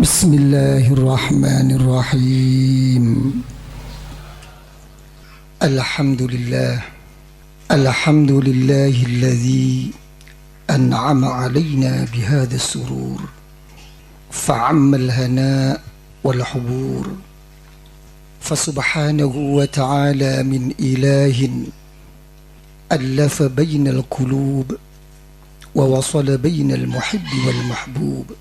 Bismillahirrahmanirrahim. Alhamdulillahilladzi an'ama 'alaina bihadha as-surur fa'amma al-hana' wal-hubur fasubhanahu wa ta'ala min ilahin allafa baina al-qulub wa wasala baina al-muhibbi wal-mahbub.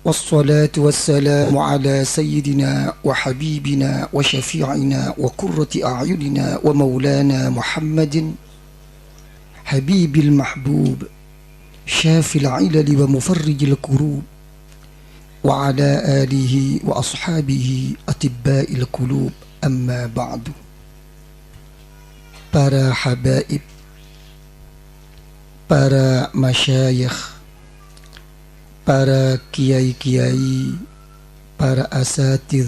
Wassalatu wassalamu ala sayyidina wa habibina wa syafi'ina wa qurrati a'yunina wa maulana Muhammadin habibil mahbub syafil ilali wa mufarrijil kurub wa ala alihi wa ashabihi atibba'il qulub. Amma ba'du. Para habaib, para masyayikh, para kiai-kiai, para asatidz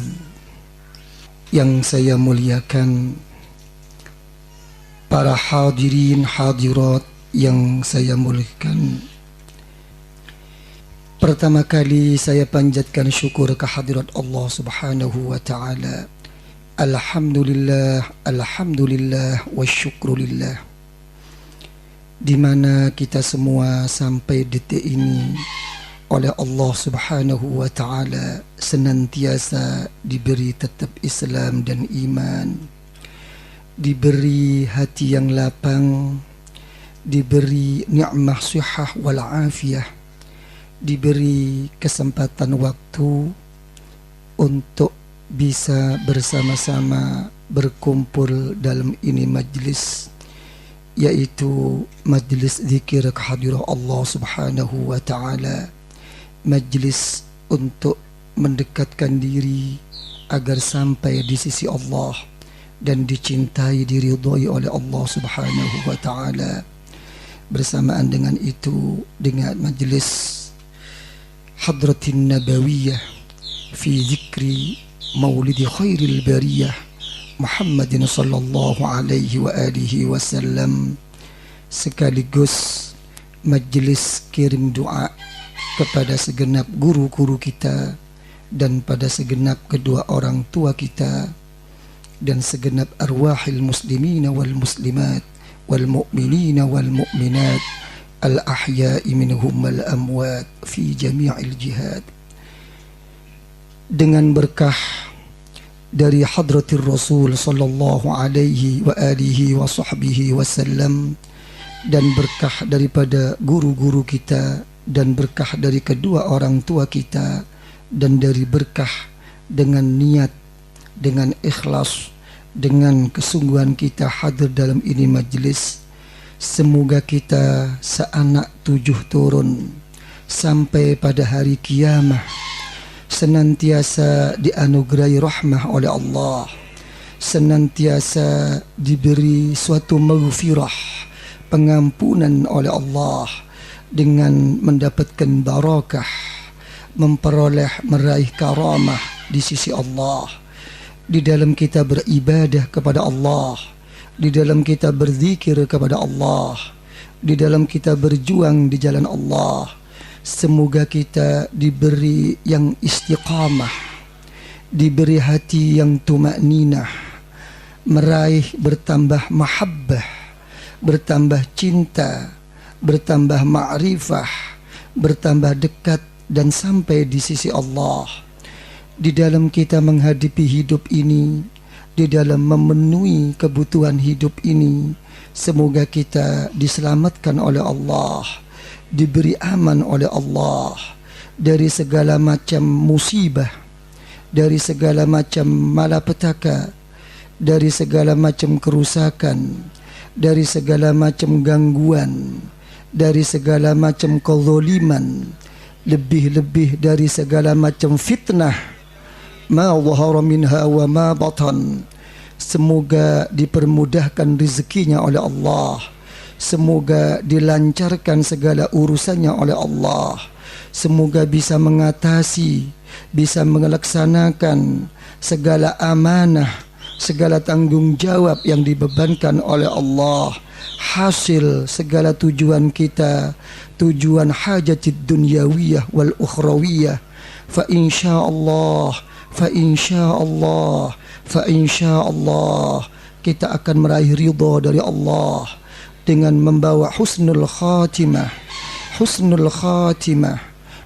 yang saya muliakan, para hadirin hadirat yang saya muliakan. Pertama kali saya panjatkan syukur kehadirat Allah Subhanahu wa taala. Alhamdulillah, alhamdulillah wa syukrulillah. Di mana kita semua sampai detik ini oleh Allah Subhanahu wa ta'ala senantiasa diberi tetap Islam dan iman, diberi hati yang lapang, diberi ni'mah sihah wal afiyah, diberi kesempatan waktu untuk bisa bersama-sama berkumpul dalam ini majlis, yaitu majlis zikir kehadiran Allah Subhanahu wa ta'ala, majlis untuk mendekatkan diri agar sampai di sisi Allah dan dicintai, diridhai oleh Allah Subhanahu wa ta'ala. Bersamaan dengan itu, dengan majlis Hadratin Nabawiyah fi zikri maulidi khairil bariyah Muhammadin sallallahu alaihi wa alihi wasallam, sekaligus majlis kirim doa kepada segenap guru-guru kita dan pada segenap kedua orang tua kita dan segenap arwahil muslimina wal muslimat wal mu'minina wal mu'minat al ahya'i minhum wal amwat fi jami'il jihad. Dengan berkah dari hadratir Rasul sallallahu alaihi wa alihi wa sahbihi wasallam, dan berkah daripada guru-guru kita, dan berkah dari kedua orang tua kita, dan dari berkah dengan niat, dengan ikhlas, dengan kesungguhan kita hadir dalam ini majlis. Semoga kita seanak 7 turun sampai pada hari kiamah senantiasa dianugerahi rahmah oleh Allah, senantiasa diberi suatu maghfirah, pengampunan oleh Allah, dengan mendapatkan barakah, memperoleh meraih karamah di sisi Allah, di dalam kita beribadah kepada Allah, di dalam kita berzikir kepada Allah, di dalam kita berjuang di jalan Allah. Semoga kita diberi yang istiqamah, diberi hati yang tumakninah, meraih bertambah mahabbah, bertambah cinta, bertambah ma'rifah, bertambah dekat, dan sampai di sisi Allah. Di dalam kita menghadapi hidup ini, di dalam memenuhi kebutuhan hidup ini, semoga kita diselamatkan oleh Allah, diberi aman oleh Allah dari segala macam musibah, dari segala macam malapetaka, dari segala macam kerusakan, dari segala macam gangguan, dari segala macam kezaliman, lebih-lebih dari segala macam fitnah, ma dhahara minha wa ma batan. Semoga dipermudahkan rezekinya oleh Allah, semoga dilancarkan segala urusannya oleh Allah, semoga bisa mengatasi, bisa melaksanakan segala amanah, segala tanggung jawab yang dibebankan oleh Allah hasil segala tujuan kita, tujuan hajatid dunyawiyah wal ukhrawiyah. Fa insyaallah, fa insyaallah, fa insyaallah kita akan meraih ridha dari Allah dengan membawa husnul khatimah, husnul khatimah,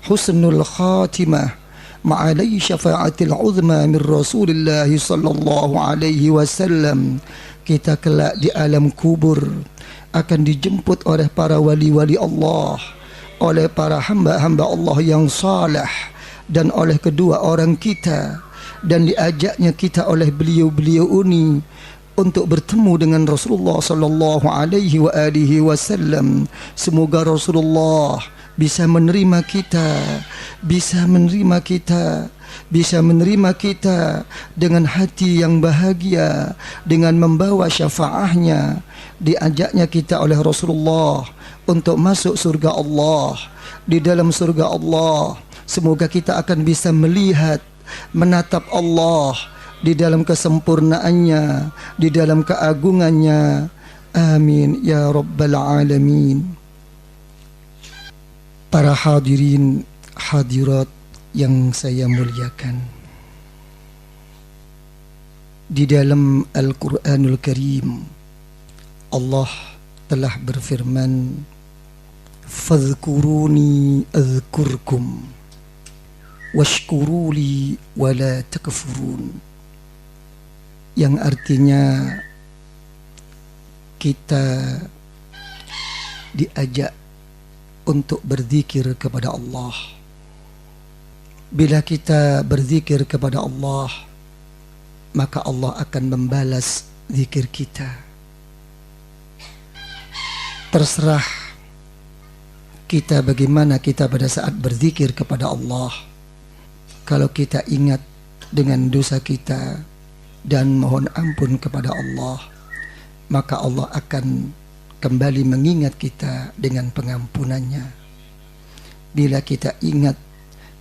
husnul khatimah ma'alai syafa'atil uzma min Rasulillah sallallahu alaihi wasallam. Kita kelak di alam kubur akan dijemput oleh para wali-wali Allah, oleh para hamba-hamba Allah yang saleh, dan oleh kedua orang kita, dan diajaknya kita oleh beliau-beliau ini untuk bertemu dengan Rasulullah sallallahu alaihi wa alihi wasallam. Semoga Rasulullah bisa menerima kita, bisa menerima kita, bisa menerima kita dengan hati yang bahagia, dengan membawa syafaahnya. Diajaknya kita oleh Rasulullah untuk masuk surga Allah. Di dalam surga Allah, semoga kita akan bisa melihat, menatap Allah di dalam kesempurnaannya, di dalam keagungannya. Amin ya rabbal alamin. Para hadirin hadirat yang saya muliakan, di dalam Al-Quranul Karim Allah telah berfirman, fadhkuruni adhkurkum washkuruli wala takfurun, yang artinya kita diajak untuk berzikir kepada Allah. Bila kita berzikir kepada Allah, maka Allah akan membalas zikir kita. Terserah kita bagaimana kita pada saat berzikir kepada Allah. Kalau kita ingat dengan dosa kita dan mohon ampun kepada Allah, maka Allah akan kembali mengingat kita dengan pengampunannya. Bila kita ingat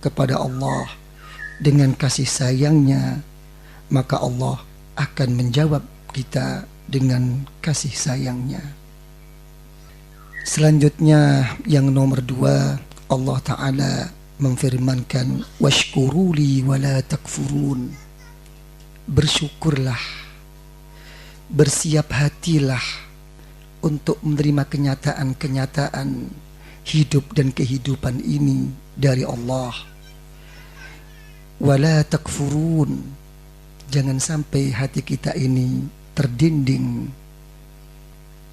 kepada Allah dengan kasih sayangnya, maka Allah akan menjawab kita dengan kasih sayangnya. Selanjutnya yang nomor 2, Allah Ta'ala memfirmankan, washkuruli wala takfurun, bersyukurlah, bersiap hatilah untuk menerima kenyataan-kenyataan hidup dan kehidupan ini dari Allah. Wala takfurun, jangan sampai hati kita ini terdinding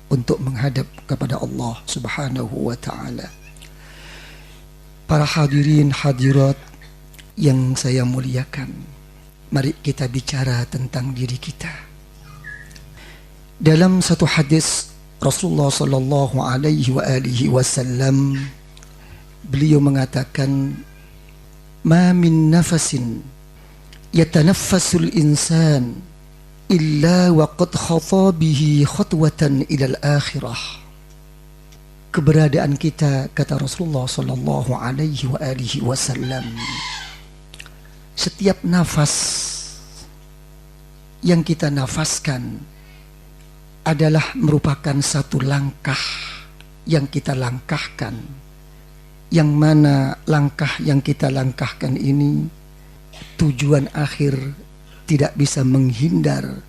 untuk menghadap kepada Allah Subhanahu wa ta'ala. Para hadirin hadirat yang saya muliakan, mari kita bicara tentang diri kita. Dalam satu hadis Rasulullah sallallahu alaihi wa alihi wasallam, beliau mengatakan, ma min nafasin yatanaffasul insan illa wa qad khata bihi khatwatan ila al-akhirah. Keberadaan kita, kata Rasulullah sallallahu alaihi wa alihi wasallam, setiap nafas yang kita nafaskan adalah merupakan satu langkah yang kita langkahkan, yang mana langkah yang kita langkahkan ini tujuan akhir tidak bisa menghindar,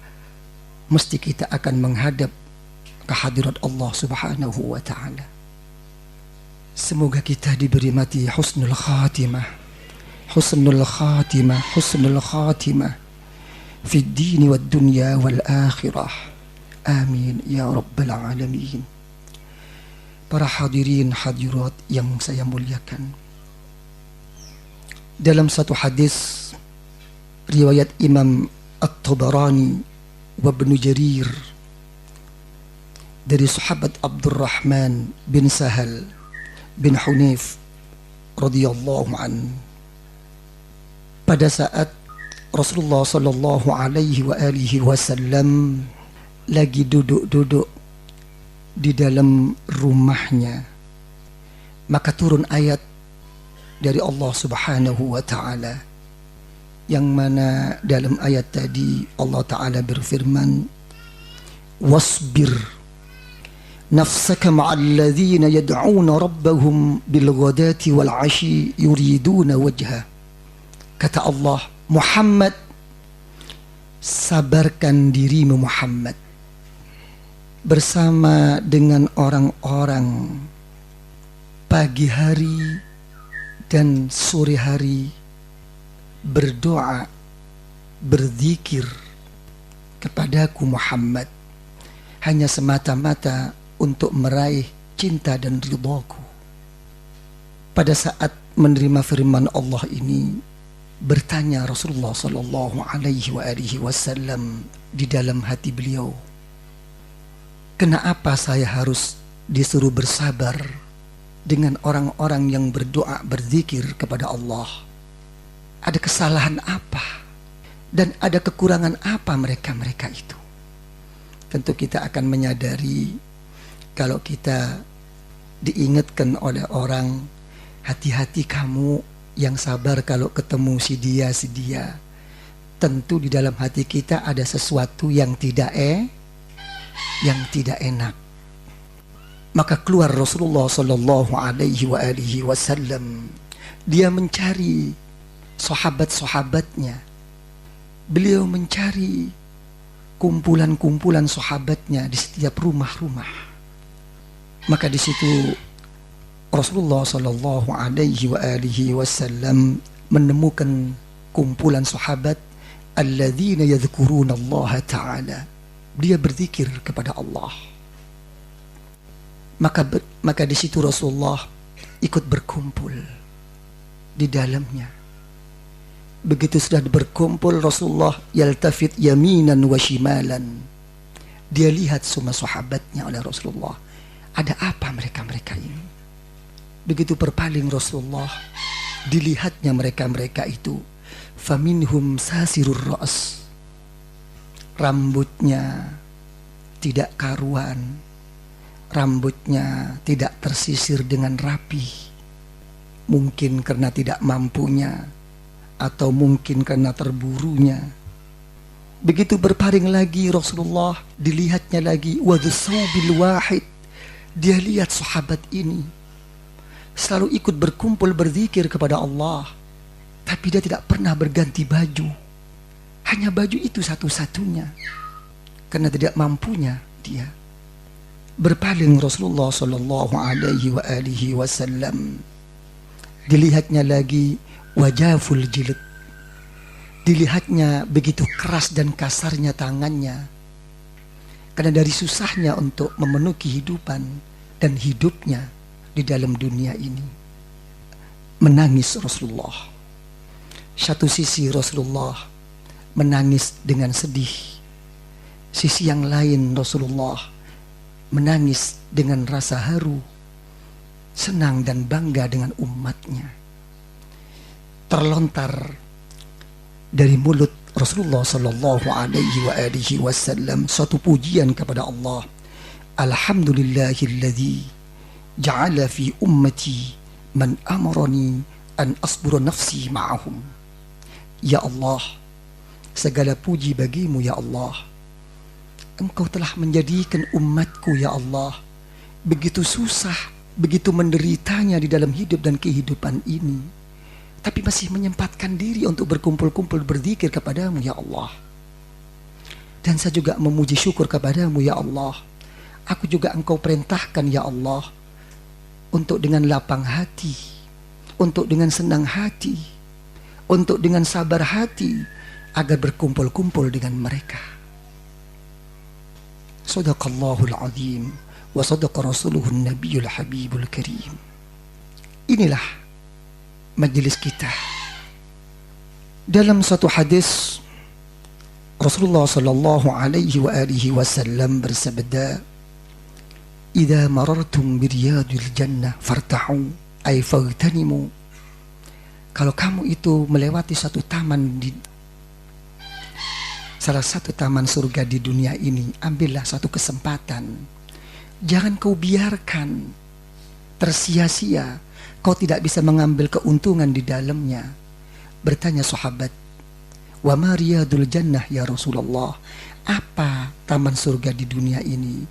mesti kita akan menghadap kehadirat Allah Subhanahu wa ta'ala. Semoga kita diberi mati husnul khatimah, husnul khatimah, husnul khatimah fi dini wad dunya wal akhirah. Amin ya rabbal alamin. Para hadirin hadirat yang saya muliakan, dalam satu hadis riwayat Imam At-Tabarani wa Ibnu Jarir dari sahabat Abdurrahman bin Sahal bin Hunayf radhiyallahu an, pada saat Rasulullah sallallahu alaihi wa alihi wasallam lagi duduk-duduk di dalam rumahnya, maka turun ayat dari Allah Subhanahu wa ta'ala, yang mana dalam ayat tadi Allah Ta'ala berfirman, wasbir nafsaka ma'al ladzina yad'una rabbahum bil ghadati wal 'ashi yuriduna wajha. Kata Allah, Muhammad, sabarkan dirimu Muhammad bersama dengan orang-orang pagi hari dan sore hari berdoa, berzikir kepadaku Muhammad hanya semata-mata untuk meraih cinta dan ridhaku. Pada saat menerima firman Allah ini, bertanya Rasulullah sallallahu alaihi wasallam di dalam hati beliau, kenapa saya harus disuruh bersabar dengan orang-orang yang berdoa, berzikir kepada Allah? Ada kesalahan apa? Dan ada kekurangan apa mereka-mereka itu? Tentu kita akan menyadari, kalau kita diingatkan oleh orang, hati-hati kamu yang sabar kalau ketemu si dia. Tentu di dalam hati kita ada sesuatu yang tidak enak. Maka keluar Rasulullah sallallahu alaihi wasallam. Dia mencari sahabat-sahabatnya. Beliau mencari kumpulan-kumpulan sahabatnya di setiap rumah-rumah. Maka di situ Rasulullah sallallahu alaihi wasallam menemukan kumpulan sahabat alladzina yadhkuruna Allah Ta'ala. Dia berzikir kepada Allah. Maka di situ Rasulullah ikut berkumpul di dalamnya. Begitu sudah berkumpul, Rasulullah yaltafit yaminan wa shimalan. Dia lihat semua sahabatnya oleh Rasulullah. Ada apa mereka-mereka ini? Begitu berpaling Rasulullah, dilihatnya mereka-mereka itu. Faminhum sasirur ra's. Rambutnya tidak karuan. Rambutnya tidak tersisir dengan rapi. Mungkin karena tidak mampunya, atau mungkin karena terburunya. Begitu berpaling lagi Rasulullah, dilihatnya lagi wadhsaubil wahid. Dia lihat sahabat ini selalu ikut berkumpul berzikir kepada Allah, tapi dia tidak pernah berganti baju. Hanya baju itu satu-satunya, karena tidak mampunya dia. Berpaling Rasulullah sallallahu alaihi wasallam, dilihatnya lagi wajaful jilid. Dilihatnya begitu keras dan kasarnya tangannya, karena dari susahnya untuk memenuhi kehidupan dan hidupnya di dalam dunia ini. Menangis Rasulullah. Satu sisi Rasulullah menangis dengan sedih. Sisi yang lain Rasulullah menangis dengan rasa haru, senang dan bangga dengan umatnya. Terlontar dari mulut Rasulullah sallallahu alaihi wasallam suatu pujian kepada Allah. Alhamdulillahilladzi ja'ala fi ummati man amarani an asbura nafsi ma'ahum. Ya Allah, segala puji bagimu ya Allah. Engkau telah menjadikan umatku ya Allah begitu susah, begitu menderitanya di dalam hidup dan kehidupan ini, tapi masih menyempatkan diri untuk berkumpul-kumpul berzikir kepadamu ya Allah. Dan saya juga memuji syukur kepadamu ya Allah. Aku juga engkau perintahkan ya Allah untuk dengan lapang hati, untuk dengan senang hati, untuk dengan sabar hati, agar berkumpul-kumpul dengan mereka. Sadaqallahul azim wa sadaqa rasuluhun nabiyul habibul karim. Inilah majelis kita. Dalam satu hadis Rasulullah sallallahu alaihi wasallam bersabda, "Idza marartum biriyadil jannah fartahu ay faghtanimu." Kalau kamu itu melewati satu taman di salah satu taman surga di dunia ini, ambillah satu kesempatan. Jangan kau biarkan tersia-sia, kau tidak bisa mengambil keuntungan di dalamnya. Bertanya sahabat, "Wa ma riyadul jannah ya Rasulullah?" Apa taman surga di dunia ini?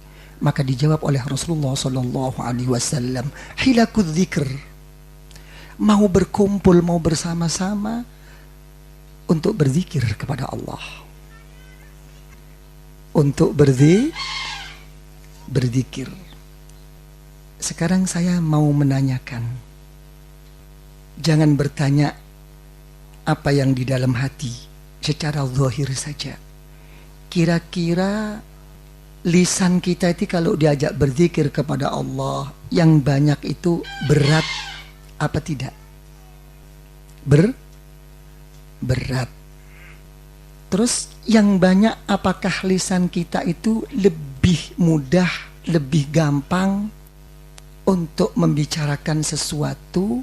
Maka dijawab oleh Rasulullah SAW, hilakud dzikr, mau berkumpul, mau bersama-sama untuk berzikir kepada Allah, untuk berzikir. Sekarang saya mau menanyakan, jangan bertanya apa yang di dalam hati secara zahir saja. Kira-kira lisan kita itu kalau diajak berzikir kepada Allah yang banyak itu berat apa tidak? Berat. Terus yang banyak, apakah lisan kita itu lebih mudah, lebih gampang untuk membicarakan sesuatu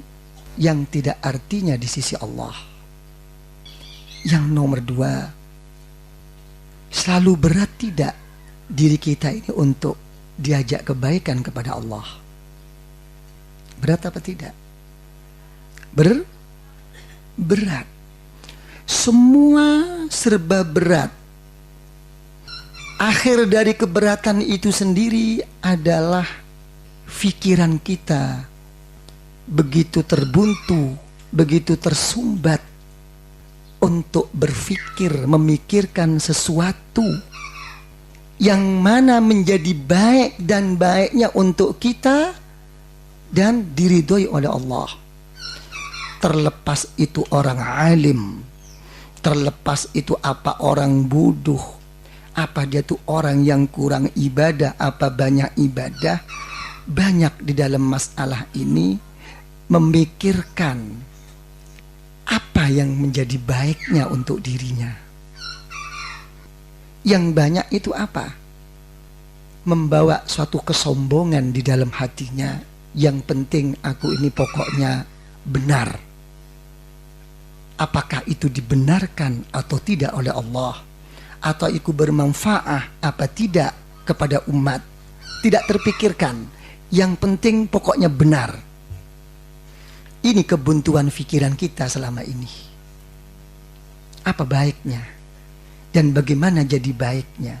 yang tidak artinya di sisi Allah? Yang nomor 2, selalu berat tidak diri kita ini untuk diajak kebaikan kepada Allah? Berat apa tidak? Berat. Semua serba berat. Akhir dari keberatan itu sendiri adalah pikiran kita begitu terbuntu, begitu tersumbat untuk berpikir, memikirkan sesuatu yang mana menjadi baik dan baiknya untuk kita dan diridhoi oleh Allah. Terlepas itu orang alim, terlepas itu apa orang bodoh, apa dia tuh orang yang kurang ibadah, apa banyak ibadah, banyak di dalam masalah ini memikirkan apa yang menjadi baiknya untuk dirinya. Yang banyak itu apa? Membawa suatu kesombongan di dalam hatinya. Yang penting aku ini pokoknya benar. Apakah itu dibenarkan atau tidak oleh Allah? Atau itu bermanfaat apa tidak kepada umat? Tidak terpikirkan. Yang penting pokoknya benar. Ini kebuntuan pikiran kita selama ini. Apa baiknya? Dan bagaimana jadi baiknya?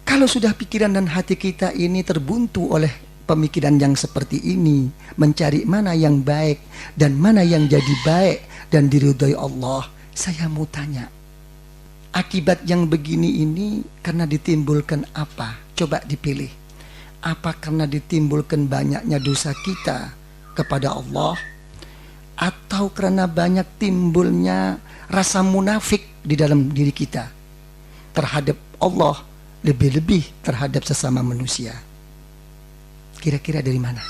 Kalau sudah pikiran dan hati kita ini terbuntu oleh pemikiran yang seperti ini, mencari mana yang baik dan mana yang jadi baik dan diridhoi Allah, saya mau tanya, akibat yang begini ini karena ditimbulkan apa? Coba dipilih. Apa karena ditimbulkan banyaknya dosa kita kepada Allah, atau karena banyak timbulnya rasa munafik di dalam diri kita terhadap Allah, lebih-lebih terhadap sesama manusia? Kira-kira dari mana?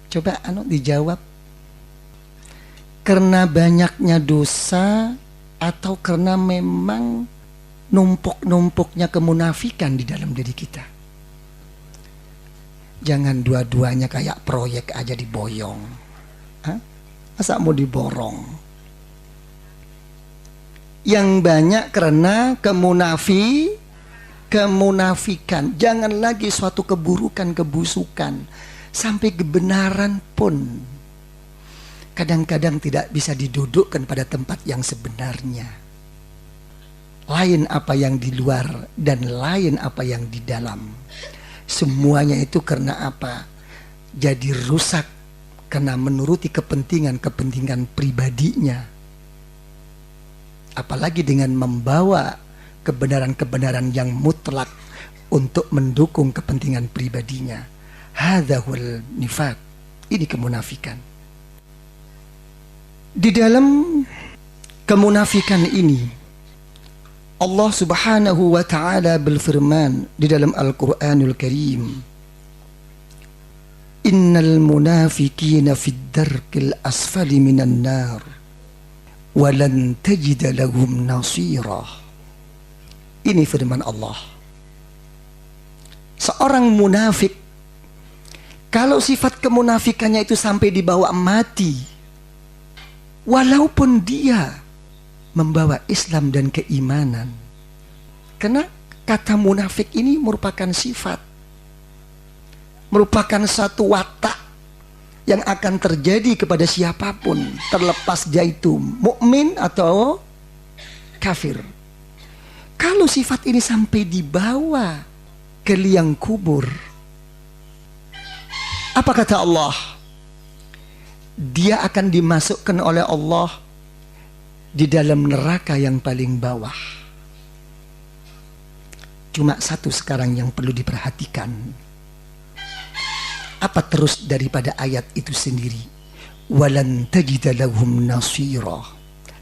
Coba dijawab. Karena banyaknya dosa atau karena memang numpuk-numpuknya kemunafikan di dalam diri kita? Jangan dua-duanya kayak proyek aja diboyong. Masa mau diborong? Yang banyak karena kemunafikan. Jangan lagi suatu keburukan, kebusukan. Sampai kebenaran pun kadang-kadang tidak bisa didudukkan pada tempat yang sebenarnya. Lain apa yang di luar dan lain apa yang di dalam. Semuanya itu karena apa? Jadi rusak karena menuruti kepentingan pribadinya. Apalagi dengan membawa kebenaran-kebenaran yang mutlak untuk mendukung kepentingan pribadinya. Hadza huwal nifaq. Ini kemunafikan. Di dalam kemunafikan ini Allah Subhanahu wa ta'ala berfirman di dalam Al-Qur'anul Karim, innal munafiqina fid darkil asfali minan nar wa lan tajida lahum nasira. Ini firman Allah. Seorang munafik, kalau sifat kemunafikannya itu sampai dibawa mati, walaupun dia membawa Islam dan keimanan, karena kata munafik ini merupakan sifat, merupakan satu watak yang akan terjadi kepada siapapun, terlepas dia itu mukmin atau kafir. Kalau sifat ini sampai dibawa ke liang kubur, apa kata Allah? Dia akan dimasukkan oleh Allah di dalam neraka yang paling bawah. Cuma satu sekarang yang perlu diperhatikan. Apa terus daripada ayat itu sendiri? Walan tajida lahum nasira.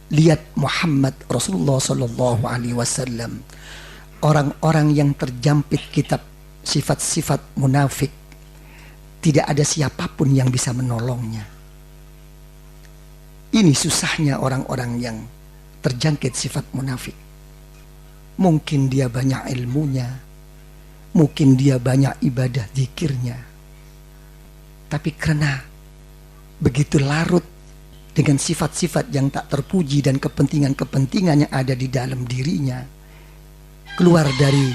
Lihat Muhammad Rasulullah sallallahu alaihi wasallam, orang-orang yang terjampit kitab sifat-sifat munafik, tidak ada siapapun yang bisa menolongnya. Ini susahnya orang-orang yang terjangkit sifat munafik. Mungkin dia banyak ilmunya, mungkin dia banyak ibadah zikirnya, tapi karena begitu larut dengan sifat-sifat yang tak terpuji dan kepentingan-kepentingan yang ada di dalam dirinya, keluar dari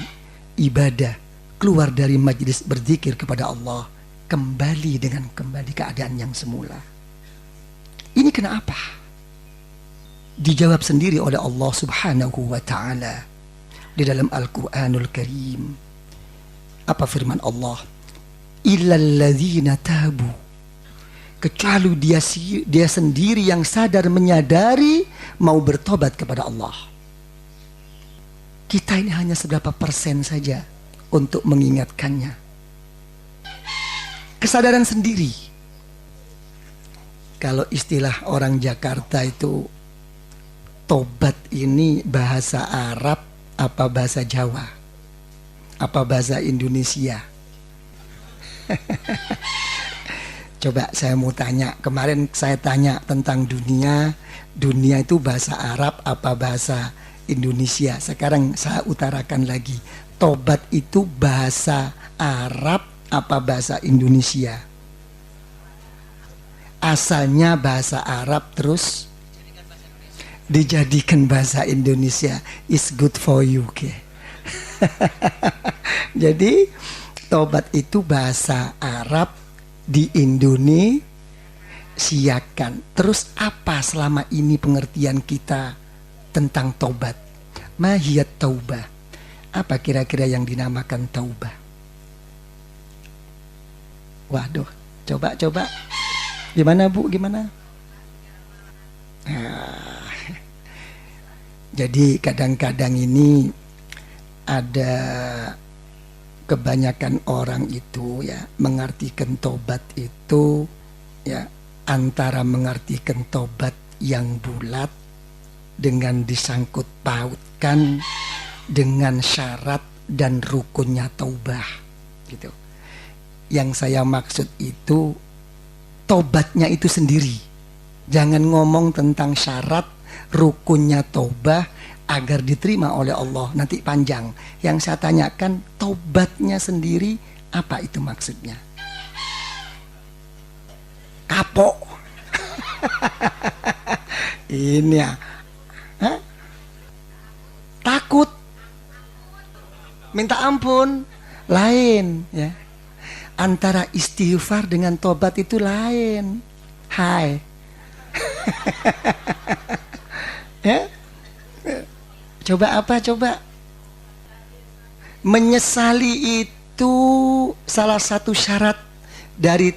ibadah, keluar dari majlis berzikir kepada Allah, kembali keadaan yang semula. Ini kenapa? Dijawab sendiri oleh Allah Subhanahu wa ta'ala di dalam Al-Quranul Karim. Apa firman Allah? Illal ladzina tabu, kecuali dia sendiri yang sadar menyadari mau bertobat kepada Allah. Kita ini hanya seberapa persen saja untuk mengingatkannya. Kesadaran sendiri. Kalau istilah orang Jakarta itu, tobat ini bahasa Arab apa bahasa Jawa? Apa bahasa Indonesia? Coba saya mau tanya, kemarin saya tanya tentang dunia itu bahasa Arab apa bahasa Indonesia. Sekarang saya utarakan lagi, tobat itu bahasa Arab apa bahasa Indonesia? Asalnya bahasa Arab terus dijadikan bahasa Indonesia. Is good for you, okay? Jadi tobat itu bahasa Arab di Indonesiakan. Terus apa selama ini pengertian kita tentang tobat? Mahiyat taubah. Apa kira-kira yang dinamakan taubah? Waduh, coba. Gimana Bu, gimana? Jadi kadang-kadang ini ada kebanyakan orang itu ya mengartikan tobat itu ya antara mengartikan tobat yang bulat dengan disangkut pautkan dengan syarat dan rukunnya taubah gitu. Yang saya maksud itu tobatnya itu sendiri. Jangan ngomong tentang syarat rukunnya taubah agar diterima oleh Allah, nanti panjang. Yang saya tanyakan, tobatnya sendiri apa itu maksudnya? Kapok. Ini ya. Hah? Takut. Minta ampun. Lain ya. Antara istighfar dengan tobat itu lain. Hai. Ya. Coba apa? Coba. Menyesali itu salah satu syarat dari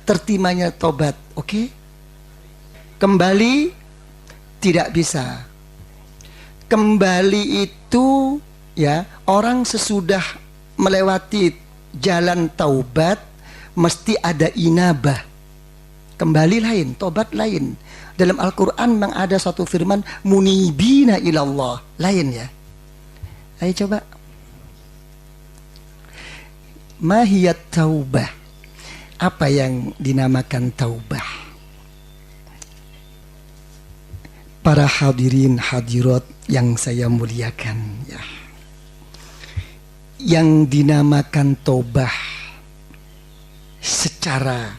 tertimanya tobat. Oke? Kembali tidak bisa. Kembali itu ya, orang sesudah melewati jalan taubat mesti ada inabah. Kembali lain, tobat lain. Dalam Al-Quran memang ada satu firman munibina ilallah, lain ya. Ayo coba. Mahiyat taubah. Apa yang dinamakan taubah? Para hadirin hadirat yang saya muliakan ya. Yang dinamakan taubah secara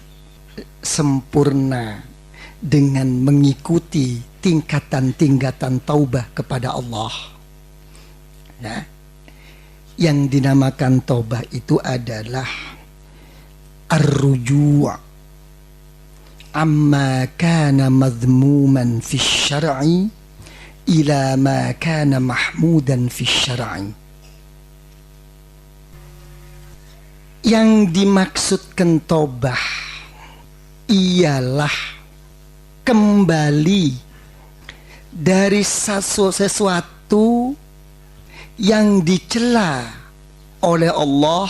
sempurna dengan mengikuti tingkatan-tingkatan taubah kepada Allah ya. Yang dinamakan taubah itu adalah ar-ruju' amma kana madhmuman fi syar'i ila ma kana mahmudan fi syar'i. Yang dimaksudkan taubah ialah kembali dari sesuatu yang dicela oleh Allah,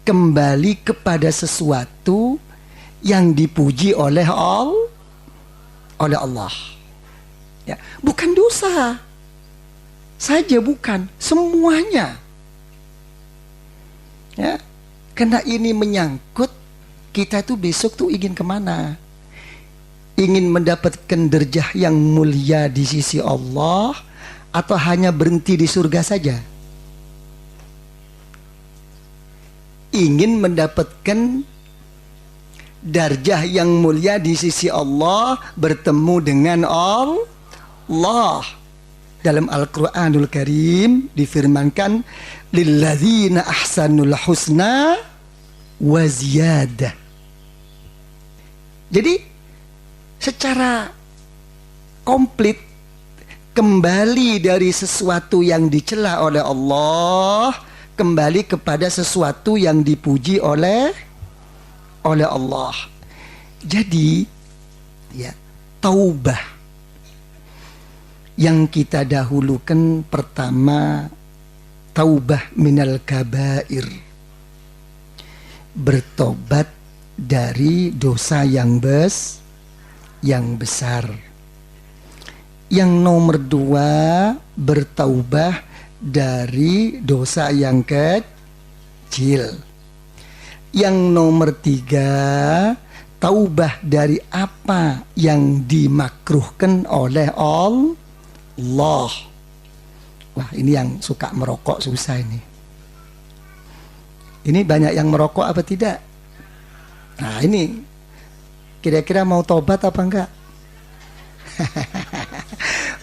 kembali kepada sesuatu yang dipuji oleh Allah. Ya, bukan dosa saja, bukan semuanya. Ya, karena ini menyangkut kita tuh besok tuh ingin kemana? Ingin mendapatkan derajah yang mulia di sisi Allah atau hanya berhenti di surga saja? Ingin mendapatkan darjah yang mulia di sisi Allah, bertemu dengan Allah. Dalam Al-Quranul Karim difirmankan, lilladzina ahsanul husna wa ziyadah. Jadi secara komplit kembali dari sesuatu yang dicela oleh Allah, kembali kepada sesuatu yang dipuji oleh Allah. Jadi ya, taubah yang kita dahulukan pertama, taubah minal kabair, bertobat dari dosa yang besar. Yang nomor dua, bertaubah dari dosa yang kecil. Yang nomor tiga, taubah dari apa yang dimakruhkan oleh Allah. Wah, ini yang suka merokok susah ini. Ini banyak yang merokok apa tidak? Nah, ini kira-kira mau tobat apa enggak?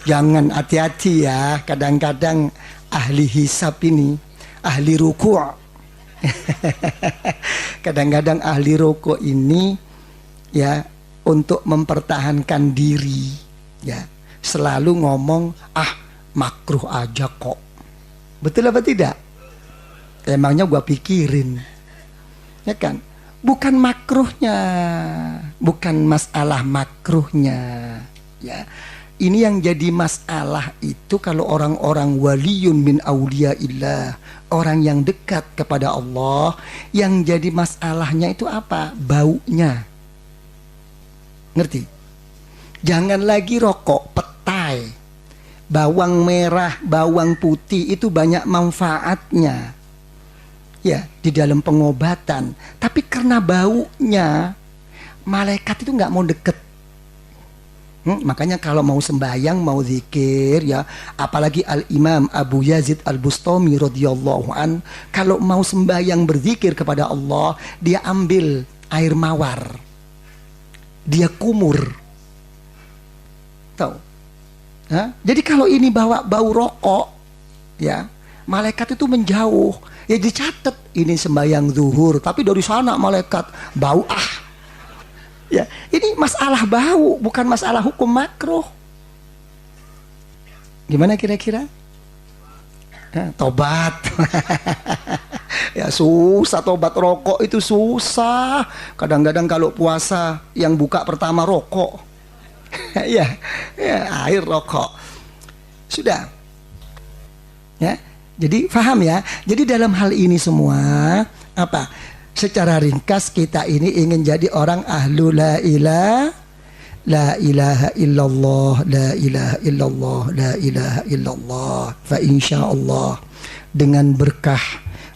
Jangan, hati-hati ya. Kadang-kadang ahli hisab ini, ahli ruku'. Kadang-kadang ahli ruku' ini ya, untuk mempertahankan diri ya, selalu ngomong makruh aja kok. Betul apa tidak? Emangnya gua pikirin, ya kan? Bukan makruhnya, bukan masalah makruhnya ya. Ini yang jadi masalah itu kalau orang-orang waliyun min auliyaillah, orang yang dekat kepada Allah, yang jadi masalahnya itu apa? Baunya. Ngerti? Jangan lagi rokok, petai, bawang merah, bawang putih, itu banyak manfaatnya ya di dalam pengobatan. Tapi karena baunya, malaikat itu nggak mau deket. Makanya kalau mau sembahyang, mau zikir ya, apalagi Al-Imam Abu Yazid Al-Bustami radhiyallahu an, kalau mau sembahyang berzikir kepada Allah, dia ambil air mawar, dia kumur. Tahu? Jadi kalau ini bawa bau rokok ya, malaikat itu menjauh. Ya dicatat, ini sembahyang zuhur, tapi dari sana malaikat bau ya, ini masalah bau, bukan masalah hukum makruh. Gimana kira-kira? Tobat. Ya susah, tobat rokok itu susah. Kadang-kadang kalau puasa yang buka pertama rokok. ya, air rokok. Sudah. Ya, jadi paham ya. Jadi dalam hal ini semua apa? Secara ringkas kita ini ingin jadi orang ahlu la ilaha illallah, la ilaha illallah, la ilaha illallah. Fa insyaallah dengan berkah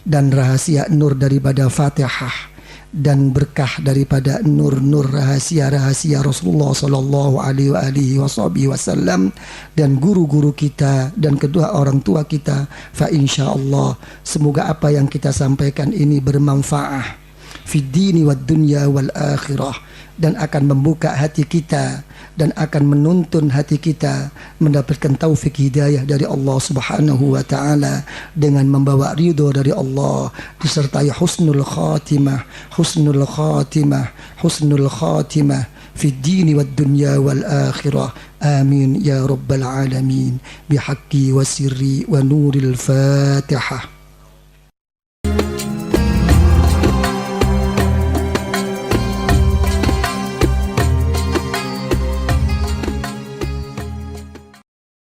dan rahasia nur daripada Fatihah dan berkah daripada nur-nur rahasia-rahasia Rasulullah sallallahu alaihi wasallam dan guru-guru kita dan kedua orang tua kita, fa insyaallah semoga apa yang kita sampaikan ini bermanfaat fid dini wad dunya wal akhirah, dan akan membuka hati kita dan akan menuntun hati kita mendapatkan taufik hidayah dari Allah Subhanahu wa taala dengan membawa ridho dari Allah disertai husnul khatimah, husnul khatimah, husnul khatimah في الدين والدنيا والآخرة آمين يا رب العالمين بحق وسر ونور الفاتحة.